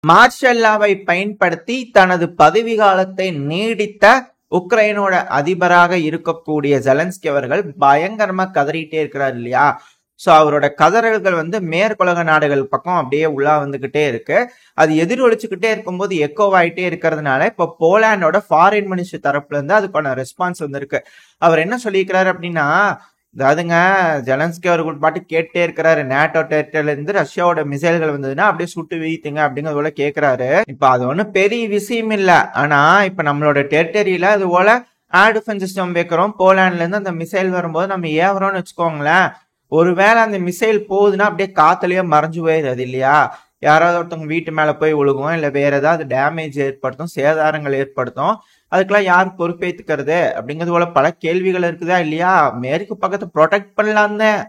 மார்ஷல்லாவை பயன்படுத்தி தனது பதவி காலத்தை நீடித்த உக்ரைனோட அதிபராக இருக்கக்கூடிய ஜெலன்ஸ்கி அவர்கள் பயங்கரமா கதறிட்டே இருக்கிறார் இல்லையா. சோ அவரோட கதறல்கள் மேற்குலக நாடுகள் பக்கம் அப்படியே உள்ளா வந்துகிட்டே இருக்கு. அது எதிரொலிச்சுக்கிட்டே இருக்கும்போது எக்கோவாயிட்டே இருக்கிறதுனால இப்ப போலாண்டோட ஃபாரின் மினிஸ்டர் தரப்புல இருந்து அதுக்கான ரெஸ்பான்ஸ் வந்திருக்கு. அவர் என்ன சொல்லியிருக்கிறாரு அப்படின்னா, அதாவதுங்க ஜெலன்ஸ்கி அவர்கள் பாட்டு கேட்டே இருக்கிறாரு, நேட்டோ டெரிட்டரியில இருந்து ரஷ்யாவோட மிசைல்கள் வந்ததுன்னா அப்படியே சுட்டு வீழ்த்துங்க அப்படிங்கிறது போல கேட்கிறாரு. இப்ப அது ஒன்றும் பெரிய விஷயம் இல்ல. ஆனா இப்ப நம்மளோட டெரிட்டரியில அது போல ஏர் டிஃபென்ஸ் சிஸ்டம் வைக்கிறோம், போலாண்ட்ல இருந்து அந்த மிசைல் வரும்போது நம்ம ஏவரோம்னு வச்சுக்கோங்களேன், ஒருவேளை அந்த மிசைல் போகுதுன்னா அப்படியே காத்துலயே மறைஞ்சு போயிடுது இல்லையா. யாராவது ஒருத்தவங்க வீட்டு மேல போய் விழுகும், இல்ல வேற ஏதாவது டேமேஜ் ஏற்படுத்தும், சேதாரங்கள் ஏற்படுத்தும். அதுக்கெல்லாம் யார் பொறுப்பேற்றுக்கிறது அப்படிங்கிறது போல பல கேள்விகள் இருக்குதா இல்லையா. மேற்கு பக்கத்தை ப்ரொடெக்ட் பண்ணலாம் தான்,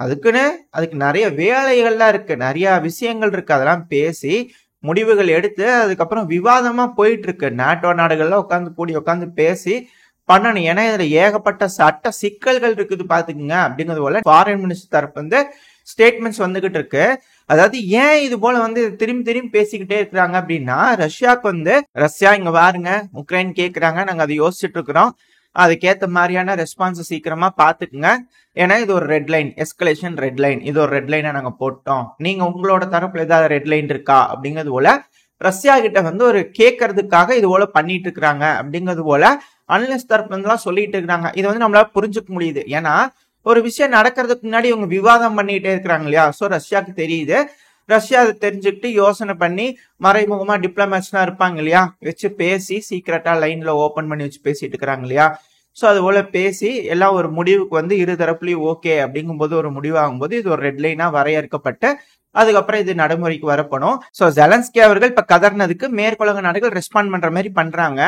அதுக்கு நிறைய வேலைகள்லாம் இருக்கு, நிறைய விஷயங்கள் இருக்கு. அதெல்லாம் பேசி முடிவுகள் எடுத்து அதுக்கப்புறம் விவாதமா போயிட்டு இருக்கு. நாட்டோ நாடுகள்ல உட்காந்து பேசி பண்ணணும். ஏன்னா இதுல ஏகப்பட்ட சட்ட சிக்கல்கள் இருக்குது பாத்துக்குங்க அப்படிங்கிறது போல ஃபாரின் மினிஸ்டர் தரப்பு ஸ்டேட்மெண்ட்ஸ் வந்துகிட்டு இருக்கு. அதாவது ஏன் இது போல திரும்பி பேசிக்கிட்டே இருக்கிறாங்க அப்படின்னா, ரஷ்யா இங்க பாருங்க உக்ரைன் கேக்குறாங்க, நாங்க அதை யோசிச்சுட்டு இருக்கிறோம், அதுக்கேத்த மாதிரியான ரெஸ்பான்ஸ் சீக்கிரமா பாத்துக்குங்க. ஏன்னா இது ஒரு red line, escalation red line, இது ஒரு ரெட் லைனை நாங்க போட்டோம், நீங்க உங்களோட தரப்புல ஏதாவது ரெட் லைன் இருக்கா அப்படிங்கிறது போல ரஷ்யா கிட்ட ஒரு கேட்கறதுக்காக இது போல பண்ணிட்டு இருக்கிறாங்க அப்படிங்கிறது போல அனலிஸ்ட் தரப்புல இருந்தெல்லாம் சொல்லிட்டு இருக்கிறாங்க. இது நம்மளால புரிஞ்சுக்க முடியுது. ஏன்னா ஒரு விஷயம் நடக்கிறதுக்கு முன்னாடி இவங்க விவாதம் பண்ணிட்டே இருக்கிறாங்க இல்லையா. சோ ரஷ்யாவுக்கு தெரியுது, ரஷ்யா அதை தெரிஞ்சுக்கிட்டு யோசனை பண்ணி மறைமுகமா டிப்ளமேட்ஸ்லாம் இருப்பாங்க இல்லையா, வச்சு பேசி சீக்கிரட்டா லைன்ல ஓபன் பண்ணி வச்சு பேசிட்டு இருக்கிறாங்க இல்லையா. சோ அது போல பேசி எல்லாம் ஒரு முடிவுக்கு இரு தரப்புலயும் ஓகே அப்படிங்கும் போது ஒரு முடிவாகும் போது இது ஒரு ரெட் லைனா வரையறுக்கப்பட்டு அதுக்கப்புறம் இது நடைமுறைக்கு வரப்படும். சோ ஜெலன்ஸ்கி அவர்கள் இப்ப கதர்னதுக்கு மேற்குலக நாடுகள் ரெஸ்பாண்ட் பண்ற மாதிரி பண்றாங்க.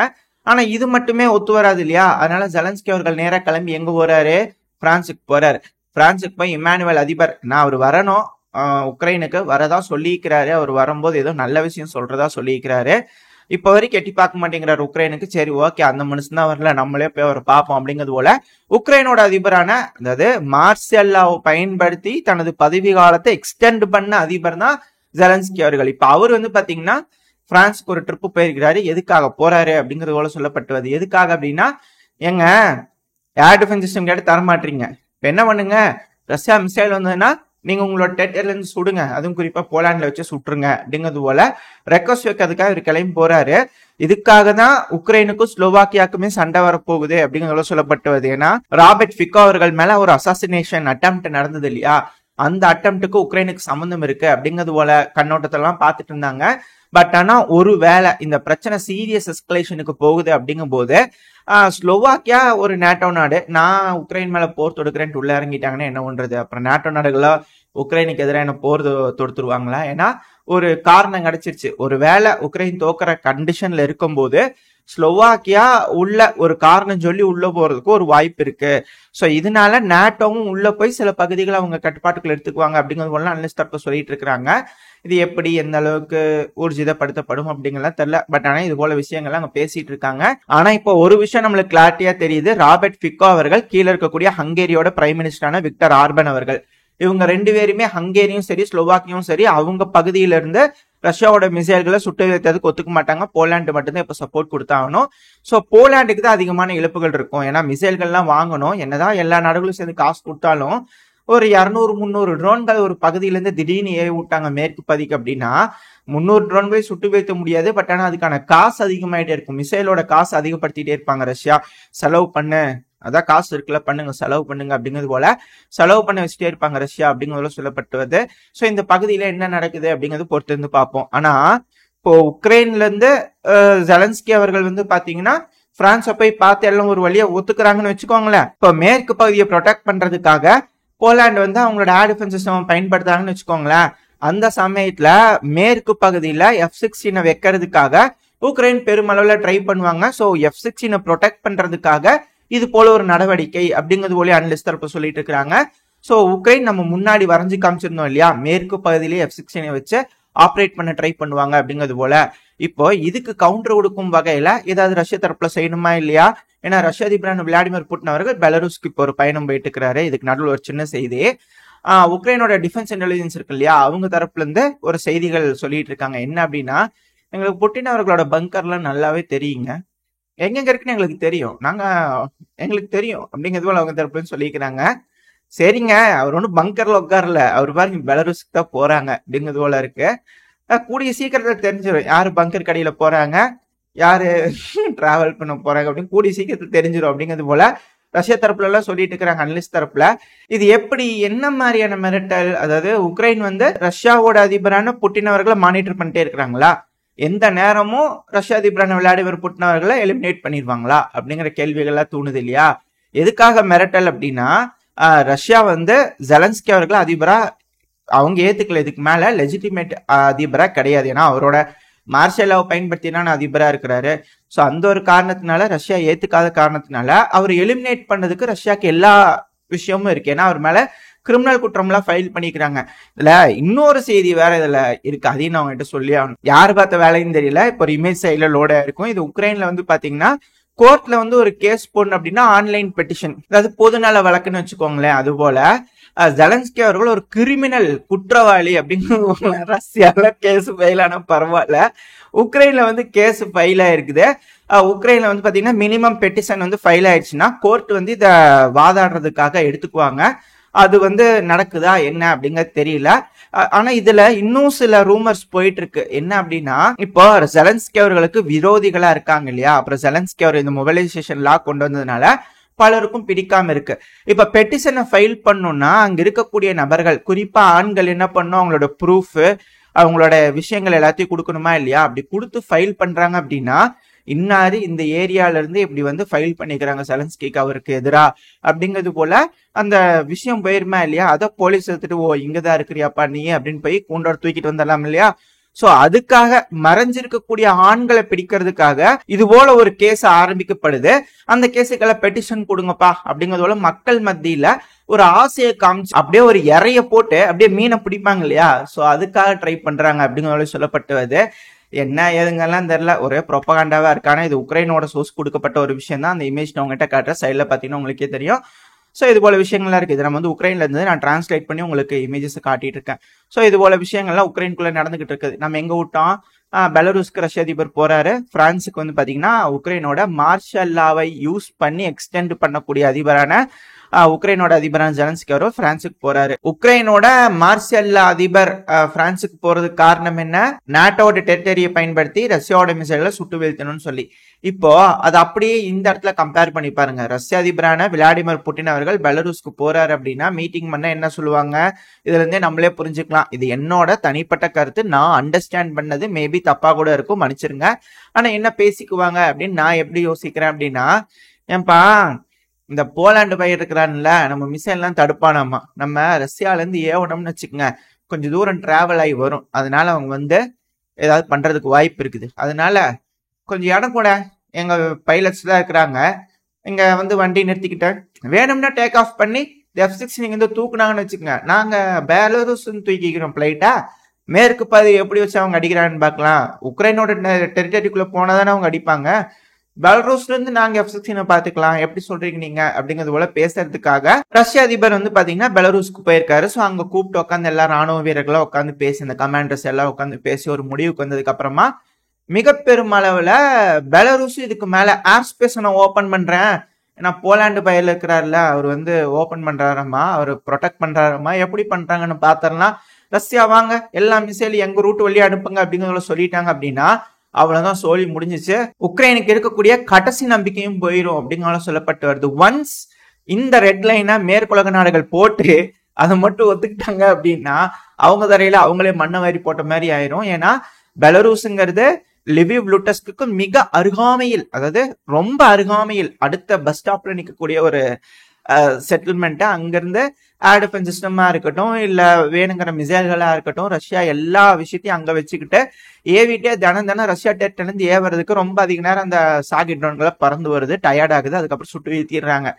ஆனா இது மட்டுமே ஒத்து வராது இல்லையா. அதனால ஜெலன்ஸ்கி அவர்கள் நேரா கிளம்பி எங்க போறாரு, பிரான்சுக்கு போறாரு. பிரான்சுக்கு போய் இமானுவேல் அதிபர் நான் அவர் வரணும், உக்ரைனுக்கு வரதா சொல்லிக்கிறாரு. அவர் வரும்போது ஏதோ நல்ல விஷயம் சொல்றதா சொல்லிக்கிறாரு. இப்ப வரைக்கும் எட்டி பார்க்க மாட்டேங்கிறாரு உக்ரைனுக்கு. சரி ஓகே, அந்த மனுஷன் தான் வரல, நம்மளே போய் அவர் பார்ப்போம் அப்படிங்கிறது போல உக்ரைனோட அதிபரான அதாவது மார்ஷல்லாவை பயன்படுத்தி தனது பதவி காலத்தை எக்ஸ்டெண்ட் பண்ண அதிபர் தான் ஜெலன்ஸ்கி அவர்கள். இப்ப அவர் பாத்தீங்கன்னா பிரான்ஸுக்கு ஒரு ட்ரிப்பு போயிருக்கிறாரு. எதுக்காக போறாரு அப்படிங்கிறது போல சொல்லப்பட்டுவது. எதுக்காக அப்படின்னா, எங்க ஏர் டிஃபென்ஸ் சிஸ்டம் கேட்டு தரமாட்டீங்க, இப்ப என்ன பண்ணுங்க, ரஷ்யா மிசைல் வந்ததுன்னா நீங்க உங்களோட டெரிட்டரியில இருந்து சுடுங்க, அதுவும் குறிப்பா போலாண்ட்ல வச்சு சுட்டுருங்க அப்படிங்கிறது போல ரெக்வஸ்ட் வைக்கிறதுக்காக இவர் கிளம்பி போறாரு. இதுக்காக தான் உக்ரைனுக்கும் ஸ்லோவாக்கியாக்குமே சண்டை வரப்போகுது அப்படிங்கிறது சொல்லப்பட்டுவது. ஏன்னா ராபர்ட் ஃபிகோ அவர்கள் மேல ஒரு அசாசினேஷன் அட்டெம்ப்ட் நடந்தது இல்லையா, அந்த அட்டெம்ப்டுக்கு உக்ரைனுக்கு சம்பந்தம் இருக்கு அப்படிங்கிறது போல கண்ணோட்டத்தெல்லாம் பார்த்துட்டு இருந்தாங்க. பட் ஆனா ஒரு வேளை இந்த பிரச்சனை சீரியஸ் எஸ்கலேஷனுக்கு போகுது அப்படிங்கும் போது ஸ்லோவாக்கியா ஒரு நேட்டோ நாடு, நான் உக்ரைன் மேல போர் தொடுக்கிறேன்ட்டு உள்ள இறங்கிட்டாங்கன்னா என்ன பண்றது, அப்புறம் நேட்டோ நாடுகளா உக்ரைனுக்கு எதிராக என்ன போர் தொடுத்துருவாங்களா. ஏன்னா ஒரு காரணம் கிடைச்சிருச்சு, ஒரு வேளை உக்ரைன் தோக்குற கண்டிஷன்ல இருக்கும் போது ஸ்லோவாக்கியா உள்ள ஒரு காரணம் சொல்லி உள்ள போறதுக்கு ஒரு வாய்ப்பு இருக்கு. சோ இதனால நேட்டோவும் உள்ள போய் சில பகுதிகளை அவங்க கட்டுப்பாட்டுக்குள்ள எடுத்துக்குவாங்க அப்படிங்கிறது போல அனலிஸ்ட் தரப்பு சொல்லிட்டு இருக்கிறாங்க. இது எப்படி எந்த அளவுக்கு ஊர்ஜிதப்படுத்தப்படும் அப்படிங்கலாம் தெரியல. பட் ஆனா இது போல விஷயங்கள்லாம் அங்க பேசிட்டு இருக்காங்க. ஆனா இப்போ ஒரு விஷயம் நம்மளுக்கு கிளாரிட்டியா தெரியுது, ராபர்ட் ஃபிகோ அவர்கள் கீழே இருக்கக்கூடிய ஹங்கேரியோட பிரைம் மினிஸ்டரான விக்டர் ஆர்பன் அவர்கள், இவங்க ரெண்டு பேருமே ஹங்கேரியும் சரி ஸ்லோவாக்கியும் சரி அவங்க பகுதியில இருந்து ரஷ்யாவோட மிசைல்களை சுட்டு வைத்ததுக்கு ஒத்துக்க மாட்டாங்க. போலாண்டு மட்டும்தான் இப்ப சப்போர்ட் கொடுத்தாகணும். சோ போலாண்டுக்கு தான் அதிகமான இழப்புகள் இருக்கும். ஏன்னா மிசைல்கள்லாம் வாங்கணும், என்னதான் எல்லா நாடுகளும் சேர்ந்து காசு கொடுத்தாலும் ஒரு 200-300 ட்ரோன்கள் ஒரு பகுதியிலிருந்து திடீர்னு ஏவி விட்டாங்க மேற்கு பகுதிக்கு அப்படின்னா 300 ட்ரோன்களை சுட்டு வைக்க முடியாது. பட் ஆனா அதுக்கான காசு அதிகமாயிட்டே இருக்கும், மிசைலோட காசு அதிகப்படுத்திட்டே இருப்பாங்க ரஷ்யா. செலவு பண்ணு, அதான் காசு இருக்குல்ல, பண்ணுங்க செலவு பண்ணுங்க அப்படிங்கிறது போல செலவு பண்ண வச்சுட்டே இருப்பாங்க ரஷ்யா அப்படிங்கிறது சொல்லப்பட்டுவது. சோ இந்த பகுதியில என்ன நடக்குது அப்படிங்கிறது பொறுத்து இருந்து பார்ப்போம். ஆனா இப்போ உக்ரைன்ல இருந்து ஜெலன்ஸ்கி அவர்கள் பாத்தீங்கன்னா பிரான்ஸை போய் பார்த்து எல்லாம் ஒரு வழியா ஒத்துக்கிறாங்கன்னு வச்சுக்கோங்களேன். இப்போ மேற்கு பகுதியை ப்ரொடெக்ட் பண்றதுக்காக போலாண்டு அவங்களோட ஏர் டிஃபென்ஸ் சிஸ்டம் பயன்படுத்துறாங்கன்னு வச்சுக்கோங்களேன். அந்த சமயத்துல மேற்கு பகுதியில F-16 வைக்கிறதுக்காக உக்ரைன் பெருமளவுல ட்ரை பண்ணுவாங்க. சோ F-16 ப்ரொடெக்ட் பண்றதுக்காக இது போல ஒரு நடவடிக்கை அப்படிங்கிறது போல அனலிஸ்ட் தரப்பு சொல்லிட்டு இருக்காங்க. சோ உக்ரைன் நம்ம முன்னாடி வரைஞ்சு காமிச்சிருந்தோம் இல்லையா, மேற்கு பகுதியிலே F-16 வச்சு ஆப்ரேட் பண்ண ட்ரை பண்ணுவாங்க அப்படிங்கிறது போல. இப்போ இதுக்கு கவுண்டர் கொடுக்கும் வகையில ஏதாவது ரஷ்ய தரப்புல செய்யணுமா இல்லையா. ஏன்னா ரஷ்ய அதிபரான விளாடிமிர் புட்டின் அவர்கள் பெலருஸ்க்கு இப்போ ஒரு பயணம் போயிட்டு இருக்கிறாரு. இதுக்கு நடுவில் ஒரு சின்ன செய்தி, உக்ரைனோட டிஃபென்ஸ் இன்டெலிஜென்ஸ் இருக்கு இல்லையா, அவங்க தரப்புல இருந்து ஒரு செய்திகள் சொல்லிட்டு இருக்காங்க. என்ன அப்படின்னா, எங்களுக்கு புட்டின் அவர்களோட பங்கர்லாம் நல்லாவே தெரியுங்க, எங்கெங்க இருக்குன்னு எங்களுக்கு தெரியும், எங்களுக்கு தெரியும் அப்படிங்கிறது போல அவங்க தரப்புலன்னு சொல்லிக்கிறாங்க. சரிங்க, அவர் ஒன்றும் பங்கர்ல உட்காரல, அவர் பாருங்க பெலருஸ்க்கு தான் போறாங்க அப்படிங்கிறது போல இருக்கு. கூடிய சீக்கிரத்துல தெரிஞ்சிடும் யாரு பங்கர் கடையில போறாங்க, யாரு டிராவல் பண்ண போறாங்க அப்படின்னு கூடிய சீக்கிரத்துல தெரிஞ்சிடும் அப்படிங்கிறது போல ரஷ்யா தரப்புல எல்லாம் சொல்லிட்டு இருக்கிறாங்க, அனலிஸ்ட் தரப்புல. இது எப்படி, என்ன மாதிரியான மிரட்டல்? அதாவது உக்ரைன் வந்து ரஷ்யாவோட அதிபரான புட்டின் அவர்களை மானிட்டர் பண்ணிட்டே இருக்கிறாங்களா, எந்த நேரமும் ரஷ்யா அதிபரான விளாடிமிர் புட்டின் அவர்களை எலிமினேட் பண்ணிடுவாங்களா அப்படிங்கிற கேள்விகள்லாம் தூணுது இல்லையா. எதுக்காக மிரட்டல் அப்படின்னா, ரஷ்யா வந்து ஜெலன்ஸ்கி அவர்களை அதிபரா அவங்க ஏத்துக்கல, இதுக்கு மேல லெஜிட்டிமேட் அதிபரா கிடையாது, ஏன்னா அவரோட மார்ஷல்லாவை பயன்படுத்தினா அதிபரா இருக்கிறாரு. ஸோ அந்த ஒரு காரணத்தினால, ரஷ்யா ஏத்துக்காத காரணத்தினால அவர் எலிமினேட் பண்ணதுக்கு ரஷ்யாக்கு எல்லா விஷயமும் இருக்கு, ஏன்னா அவர் மேல கிரிமினல் குற்றம்லாம் ஃபைல் பண்ணிக்கிறாங்க. இதுல இன்னொரு செய்தி வேற இதுல இருக்கு, அதையும் நான் அவங்ககிட்ட சொல்லி ஆகணும். யாரு பார்த்த வேலைன்னு தெரியல, இப்போ ஒரு இமேஜ் சைட்ல லோடா இருக்கும். இது உக்ரைன்ல வந்து பாத்தீங்கன்னா கோர்ட்ல வந்து ஒரு கேஸ் போடணும் அப்படின்னா ஆன்லைன் பெட்டிஷன், அதாவது பொதுநல வழக்குன்னு வச்சுக்கோங்களேன். அது போல ஜெலன்ஸ்கி அவர்கள் ஒரு கிரிமினல் குற்றவாளி அப்படிங்கிற ரஷ்யால கேஸ் ஃபைல் ஆனா பரவாயில்ல, உக்ரைன்ல வந்து கேஸ் ஃபைல் ஆயிருக்குது. உக்ரைன்ல வந்து பாத்தீங்கன்னா மினிமம் பெட்டிஷன் வந்து ஃபைல் ஆயிடுச்சுன்னா கோர்ட் வந்து இதை வாதாடுறதுக்காக எடுத்துக்குவாங்க. அது வந்து நடக்குதா என்ன அப்படிங்கிறது தெரியல. ஆனா இதுல இன்னும் சில ரூமர்ஸ் போயிட்டு இருக்கு. என்ன அப்படின்னா, இப்போ ஜெலன்ஸ்கி அவர்களுக்கு விரோதிகளா இருக்காங்க இல்லையா, அப்புறம் ஜெலன்ஸ்கி அவர் இந்த மொபைலைசேஷன் லா கொண்டு வந்ததுனால பலருக்கும் பிடிக்காம இருக்கு. இப்ப பெட்டிஷனை ஃபைல் பண்ணணும்னா அங்க இருக்கக்கூடிய நபர்கள், குறிப்பா ஆண்கள் என்ன பண்ணும், அவங்களோட ப்ரூஃப், அவங்களோட விஷயங்கள் எல்லாத்தையும் கொடுக்கணுமா இல்லையா. அப்படி கொடுத்து ஃபைல் பண்றாங்க அப்படின்னா, இன்னாரு இந்த ஏரியால இருந்து இப்படி வந்து ஃபைல் பண்ணிக்கிறாங்க ஜெலன்ஸ்கிக்கு அவருக்கு எதிரா அப்படிங்கிறது போல அந்த விஷயம் போயிருமா இல்லையா. அதை போலீஸ் எடுத்துட்டு, ஓ இங்கதான் இருக்கிறியாப்பா நீ அப்படின்னு போய் கூண்டோட தூக்கிட்டு வந்துடலாம் இல்லையா. சோ அதுக்காக மறைஞ்சிருக்கக்கூடிய ஆண்களை பிடிக்கிறதுக்காக இது போல ஒரு கேஸ் ஆரம்பிக்கப்படுது. அந்த கேஸுக்களை பெட்டிஷன் கொடுங்கப்பா அப்படிங்கறதோட மக்கள் மத்தியில ஒரு ஆசையை காமிச்சு அப்படியே ஒரு இறைய போட்டு அப்படியே மீனை பிடிப்பாங்க இல்லையா. சோ அதுக்காக ட்ரை பண்றாங்க அப்படிங்கிறத சொல்லப்பட்டுவது. என்ன ஏதுங்கெல்லாம் தெரியல, ஒரே ப்ரொபகாண்டாவா இருக்கான. இது உக்ரைனோட சோர்ஸ் கொடுக்கப்பட்ட ஒரு விஷயம் தான். அந்த இமேஜ் நான் உங்ககிட்ட காட்டுற சைட்ல பாத்தீங்கன்னா உங்களுக்கே தெரியும். ஸோ இது போல விஷயங்கள்லாம் இருக்குது. நம்ம வந்து உக்ரைன்ல இருந்து நான் டிரான்ஸ்லேட் பண்ணி உங்களுக்கு இமேஜஸ் காட்டிட்டு இருக்கேன். ஸோ இது போல விஷயங்கள்லாம் உக்ரைனுக்குள்ள நடந்துகிட்டு இருக்குது. நம்ம எங்க விட்டோம், பெலருஸ்க்கு ரஷ்ய அதிபர் போறாரு. பிரான்ஸுக்கு வந்து பாத்தீங்கன்னா உக்ரைனோட மார்ஷல் லாவை யூஸ் பண்ணி எக்ஸ்டெண்ட் பண்ணக்கூடிய அதிபரான உக்ரைனோட அதிபரான ஜெலன்ஸ்கி அவர் பிரான்ஸுக்கு போறாரு. உக்ரைனோட மார்ஷல் லா அதிபர் பிரான்ஸுக்கு போறதுக்கு காரணம் என்ன, நாட்டோட டெரிட்டரியை பயன்படுத்தி ரஷ்யாவோட மிசைல சுட்டு வீழ்த்தணும்னு சொல்லி. இப்போ அது அப்படியே இந்த இடத்துல கம்பேர் பண்ணி பாருங்க. ரஷ்ய அதிபரான விளாடிமிர் புட்டின் அவர்கள் பெலருஸ்க்கு போறாரு அப்படின்னா மீட்டிங் பண்ண என்ன சொல்லுவாங்க, இதுல இருந்தே நம்மளே புரிஞ்சுக்கலாம். இது என்னோட தனிப்பட்ட கருத்து, நான் அண்டர்ஸ்டாண்ட் பண்ணது மேபி தப்பா கூட இருக்கும், மன்னிச்சிருங்க. ஆனா என்ன பேசிக்குவாங்க அப்படின்னு நான் எப்படி யோசிக்கிறேன் அப்படின்னா, ஏன்பா இந்த போலாண்டு பயிர் இருக்கிறான்ல, நம்ம மிசைல் எல்லாம் தடுப்பானாமா, நம்ம ரஷ்யால இருந்து ஏவனம்னு வச்சுக்கோங்க, கொஞ்சம் தூரம் டிராவல் ஆகி வரும், அதனால அவங்க வந்து ஏதாவது பண்றதுக்கு வாய்ப்பு இருக்குது, அதனால கொஞ்சம் இடம் கூட எங்க பைலட்ஸ் தான் இருக்கிறாங்க, இங்க வந்து வண்டி நிறுத்திக்கிட்டேன், வேணும்னா டேக் ஆஃப் பண்ணி F6 நீங்க வந்து தூக்குனாங்கன்னு வச்சுக்கோங்க, நாங்க பெலருஸ் தூக்கிக்கிறோம் பிளைட்டா, மேற்கு பாதி எப்படி வச்சு அவங்க அடிக்கிறான்னு பாக்கலாம், உக்ரைனோட டெரிட்டரிக்குள்ள போனாதானே அவங்க அடிப்பாங்க, பெலருஸ்ல இருந்து நாங்க F16 பாத்துக்கலாம், எப்படி சொல்றீங்க நீங்க அப்படிங்கிறது போல பேசுறதுக்காக ரஷ்ய அதிபர் வந்து பாத்தீங்கன்னா பெலருஸ்க்கு போயிருக்காரு. சோ அங்க கூப்பிட்டு உட்காந்து எல்லா ராணுவ வீரர்களும் உட்காந்து பேசி, இந்த கமாண்டர்ஸ் எல்லாம் உட்காந்து பேசி ஒரு முடிவுக்கு வந்ததுக்கு அப்புறமா மிக பெரும் அளவுல பெலருஸ் இதுக்கு மேல ஏர் ஸ்பேஸ் நான் ஓபன் பண்றேன், ஏன்னா போலாண்டு பயில இருக்கிறாருல அவர் வந்து ஓபன் பண்றாராமா, அவர் ப்ரொடெக்ட் பண்றாராமா, எப்படி பண்றாங்கன்னு பாத்திரலாம், ரஷ்யா வாங்க எல்லா மிசைல் எங்க ரூட் வழியா அனுப்புங்க அப்படிங்கிறத சொல்லிட்டாங்க அப்படின்னா அவ்வளவுதான், சோழி முடிஞ்சிச்சு. உக்ரைனுக்கு இருக்கக்கூடிய கடைசி நம்பிக்கையும் போயிடும் அப்படிங்கிற சொல்லப்பட்டு வருது. ஒன்ஸ் இந்த ரெட் லைனை மேற்குலக நாடுகள் போட்டு அதை மட்டும் ஒத்துக்கிட்டாங்க அப்படின்னா அவங்க தரையில அவங்களே மண்ணை வாரி போட்ட மாதிரி ஆயிரும். ஏன்னா பெலருஸ்ங்கிறது லிவிவ் லுட்டஸ்க்கு மிக அருகாமையில், அதாவது ரொம்ப அருகாமையில் அடுத்த பஸ் ஸ்டாப்ல நிற்கக்கூடிய ஒரு செட்டில்மெண்ட். அங்கிருந்து ஏர் டிஃபென்ஸ் சிஸ்டமா இருக்கட்டும், இல்ல வேணுங்கிற மிசைல்களா இருக்கட்டும், ரஷ்யா எல்லா விஷயத்தையும் அங்க வச்சுக்கிட்டு ஏவிட்டே தினம் ரஷ்யா டெரிட்டரில இருந்து ஏவறதுக்கு ரொம்ப அதிக நேரம் அந்த சாகி ட்ரோன்களை பறந்து வருது, டயர்ட் ஆகுது, அதுக்கப்புறம் சுட்டு வீழ்த்திடுறாங்க.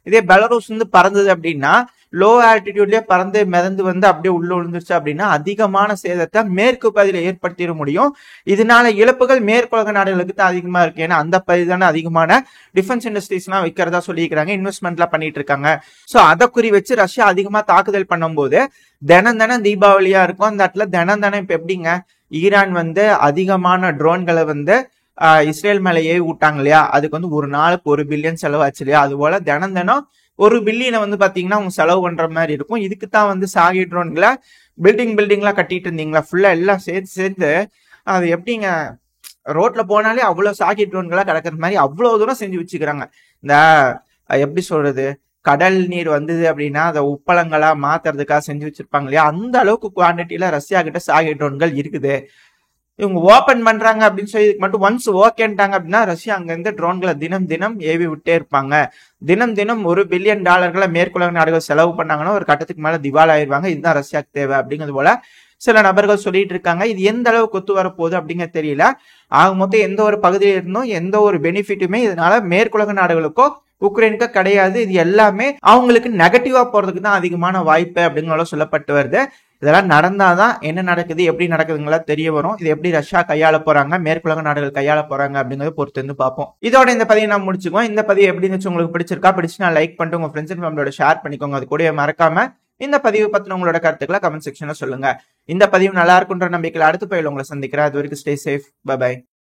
இதே பெலருஸ் வந்து பறந்தது அப்படின்னா லோ ஆல்டிடியூட்லயே பறந்து மிதந்து வந்து அப்படியே உள்ள விழுந்துருச்சு அப்படின்னா அதிகமான சேதத்தை மேற்கு பகுதியில் ஏற்படுத்திட முடியும். இதனால இழப்புகள் மேற்குலக நாடுகளுக்கு தான் அதிகமா இருக்கு. ஏன்னா அந்த பகுதி தானே அதிகமான டிஃபென்ஸ் இண்டஸ்ட்ரீஸ்லாம் வைக்கிறதா சொல்லியிருக்காங்க, இன்வெஸ்ட்மெண்ட்லாம் பண்ணிட்டு இருக்காங்க. ஸோ அதை குறி வச்சு ரஷ்யா அதிகமா தாக்குதல் பண்ணும்போது தினம் தீபாவளியா இருக்கும். அந்த இடத்துல தினம் இப்ப எப்படிங்க ஈரான் வந்து அதிகமான ட்ரோன்களை வந்து இஸ்ரேல் மேல ஏவி விட்டாங்க இல்லையா, அதுக்கு வந்து ஒரு நாளுக்கு 1 பில்லியன் செலவாச்சு இல்லையா, அது போல தினம் 1 பில்லியனை வந்து பாத்தீங்கன்னா அவங்க செலவு பண்ற மாதிரி இருக்கும். இதுக்கு தான் வந்து சாகி ட்ரோன்களை பில்டிங்லாம் கட்டிட்டு இருந்தீங்களா, ஃபுல்லா எல்லாம் சேர்ந்து அது எப்படிங்க ரோட்ல போனாலே அவ்வளவு சாகி ட்ரோன்களா கிடக்கிற மாதிரி அவ்வளவு தூரம் செஞ்சு வச்சுக்கிறாங்க. இந்த எப்படி சொல்றது, கடல் நீர் வந்தது அப்படின்னா அதை உப்பளங்களா மாத்துறதுக்காக செஞ்சு வச்சிருப்பாங்க இல்லையா, அந்த அளவுக்கு குவான்டிட்டியில ரஷ்யா கிட்ட சாகி ட்ரோன்கள் இருக்குது. இவங்க ஓபன் பண்றாங்க அப்படின்னு சொல்லி மட்டும் ஒன்ஸ் ஓகேன்ட்டாங்க அப்படின்னா ரஷ்யா அங்க இருந்து ட்ரோன்களை தினம் ஏவி விட்டே இருப்பாங்க. தினம் $1 பில்லியன் மேற்குலக நாடுகள் செலவு பண்ணாங்கன்னா ஒரு கட்டத்துக்கு மேல திவால் ஆயிருவாங்க. இதுதான் ரஷ்யாக்கு தேவை அப்படிங்கிறது போல சில நபர்கள் சொல்லிட்டு இருக்காங்க. இது எந்த அளவுக்கு ஒத்து வரப்போகுது அப்படிங்கிறது தெரியல. ஆக மொத்தம் எந்த ஒரு பகுதியில இருந்தும் எந்த ஒரு பெனிஃபிட்டுமே இதனால மேற்குலக நாடுகளுக்கோ உக்ரைனுக்கு கிடையாது. இது எல்லாமே அவங்களுக்கு நெகட்டிவா போறதுக்கு தான் அதிகமான வாய்ப்பு அப்படிங்கிறத சொல்லப்பட்டு வருது. இதெல்லாம் நடந்தாதான் என்ன நடக்குது எப்படி நடக்குதுங்களா தெரிய வரும். இது எப்படி ரஷ்யா கையாள போறாங்க, மேற்குலக நாடுகள் கையாள போறாங்க அப்படிங்கறத பொறுத்து வந்து பார்ப்போம். இதோட இந்த பதிவை நான் முடிச்சுக்குவோம். இந்த பதிவு எப்படி இருந்துச்சு, உங்களுக்கு பிடிச்சிருந்தா லைக் பண்ணிட்டு உங்க ஃப்ரெண்ட்ஸ் அண்ட் ஃபேமிலியோட ஷேர் பண்ணிக்கோங்க. அது கூட மறக்காம இந்த பதிவு பத்தின உங்களோட கருத்துக்களை கமெண்ட் செக்ஷன்ல சொல்லுங்க. இந்த பதிவு நல்லா இருக்குன்ற நம்பிக்கையில அடுத்த பதிவில் உங்களை சந்திக்கிறேன். அது வரைக்கும் ஸ்டே சேஃப். பை.